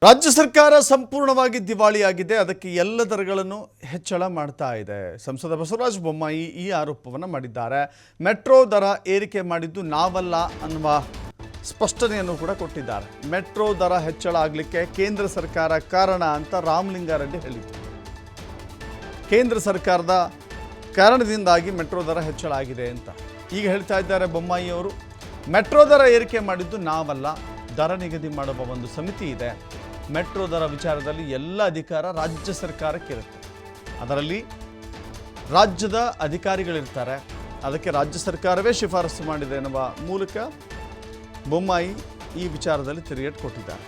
ರಾಜ್ಯ ಸರ್ಕಾರ ಸಂಪೂರ್ಣವಾಗಿ ದಿವಾಳಿಯಾಗಿದೆ. ಅದಕ್ಕೆ ಎಲ್ಲ ದರಗಳನ್ನು ಹೆಚ್ಚಳ ಮಾಡ್ತಾ ಇದೆ. ಸಂಸದ ಬಸವರಾಜ ಬೊಮ್ಮಾಯಿ ಈ ಆರೋಪವನ್ನು ಮಾಡಿದ್ದಾರೆ. ಮೆಟ್ರೋ ದರ ಏರಿಕೆ ಮಾಡಿದ್ದು ನಾವಲ್ಲ ಅನ್ನುವ ಸ್ಪಷ್ಟನೆಯನ್ನು ಕೂಡ ಕೊಟ್ಟಿದ್ದಾರೆ. ಮೆಟ್ರೋ ದರ ಹೆಚ್ಚಳ ಆಗಲಿಕ್ಕೆ ಕೇಂದ್ರ ಸರ್ಕಾರ ಕಾರಣ ಅಂತ ರಾಮಲಿಂಗಾರೆಡ್ಡಿ ಹೇಳಿದರು. ಕೇಂದ್ರ ಸರ್ಕಾರದ ಕಾರಣದಿಂದಾಗಿ ಮೆಟ್ರೋ ದರ ಹೆಚ್ಚಳ ಆಗಿದೆ ಅಂತ ಈಗ ಹೇಳ್ತಾ ಇದ್ದಾರೆ ಬೊಮ್ಮಾಯಿ ಅವರು. ಮೆಟ್ರೋ ದರ ಏರಿಕೆ ಮಾಡಿದ್ದು ನಾವಲ್ಲ, ದರ ನಿಗದಿ ಮಾಡುವ ಒಂದು ಸಮಿತಿ ಇದೆ. ಮೆಟ್ರೋ ದರ ವಿಚಾರದಲ್ಲಿ ಎಲ್ಲ ಅಧಿಕಾರ ರಾಜ್ಯ ಸರ್ಕಾರಕ್ಕಿರುತ್ತೆ. ಅದರಲ್ಲಿ ರಾಜ್ಯದ ಅಧಿಕಾರಿಗಳಿರ್ತಾರೆ. ಅದಕ್ಕೆ ರಾಜ್ಯ ಸರ್ಕಾರವೇ ಶಿಫಾರಸು ಮಾಡಿದೆ ಎನ್ನುವ ಮೂಲಕ ಬೊಮ್ಮಾಯಿ ಈ ವಿಚಾರದಲ್ಲಿ ತಿರುಗೇಟು ಕೊಟ್ಟಿದ್ದಾರೆ.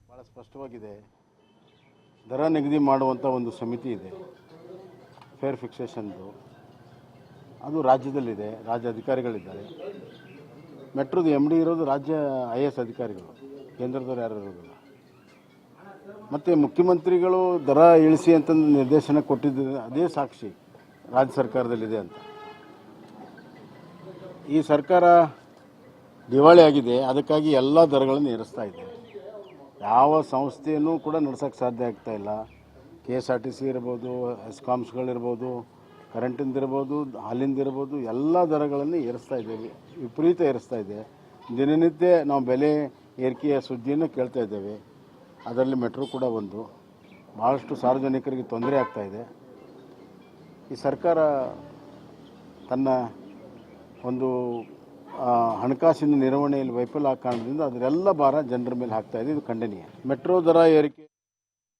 ಭಾಳ ಸ್ಪಷ್ಟವಾಗಿದೆ. ದರ ನಿಗದಿ ಮಾಡುವಂಥ ಒಂದು ಸಮಿತಿ ಇದೆ, ಫೇರ್ ಫಿಕ್ಸೇಷನ್ದು. ಅದು ರಾಜ್ಯದಲ್ಲಿದೆ, ರಾಜ್ಯ ಅಧಿಕಾರಿಗಳಿದ್ದಾರೆ. ಮೆಟ್ರೋದು ಎಮ್ ಡಿ ಇರೋದು ರಾಜ್ಯ IAS ಅಧಿಕಾರಿಗಳು, ಕೇಂದ್ರದವ್ರು ಯಾರು ಇರೋದಿಲ್ಲ. ಮತ್ತು ಮುಖ್ಯಮಂತ್ರಿಗಳು ದರ ಇಳಿಸಿ ಅಂತ ನಿರ್ದೇಶನ ಕೊಟ್ಟಿದ್ದು ಅದೇ ಸಾಕ್ಷಿ ರಾಜ್ಯ ಸರ್ಕಾರದಲ್ಲಿದೆ ಅಂತ. ಈ ಸರ್ಕಾರ ದಿವಾಳಿಯಾಗಿದೆ, ಅದಕ್ಕಾಗಿ ಎಲ್ಲ ದರಗಳನ್ನು ಏರಿಸ್ತಾ ಇದೆ. ಯಾವ ಸಂಸ್ಥೆಯನ್ನು ಕೂಡ ನಡೆಸೋಕ್ಕೆ ಸಾಧ್ಯ ಆಗ್ತಾ ಇಲ್ಲ. KSRTC ಇರ್ಬೋದು, ಎಸ್ಕಾಮ್ಸ್ಗಳಿರ್ಬೋದು, ಕರೆಂಟಿಂದಿರ್ಬೋದು, ಹಾಲಿಂದಿರ್ಬೋದು, ಎಲ್ಲ ದರಗಳನ್ನು ಏರಿಸ್ತಾ ಇದ್ದೇವೆ, ವಿಪರೀತ ಏರಿಸ್ತಾ ಇದೆ. ದಿನನಿತ್ಯ ನಾವು ಬೆಲೆ ಏರಿಕೆಯ ಸುದ್ದಿಯನ್ನು ಕೇಳ್ತಾ ಇದ್ದೇವೆ. ಅದರಲ್ಲಿ ಮೆಟ್ರೋ ಕೂಡ ಒಂದು. ಭಾಳಷ್ಟು ಸಾರ್ವಜನಿಕರಿಗೆ ತೊಂದರೆ ಆಗ್ತಾಯಿದೆ. ಈ ಸರ್ಕಾರ ತನ್ನ ಒಂದು ಹಣಕಾಸಿನ ನಿರ್ವಹಣೆಯಲ್ಲಿ ವೈಫಲ್ಯ ಕಾರಣದಿಂದ ಅದರೆಲ್ಲ ಭಾರ ಜನರ ಮೇಲೆ ಹಾಕ್ತಾ ಇದೆ. ಇದು ಖಂಡನೀಯ. ಮೆಟ್ರೋ ದರ ಏರಿಕೆ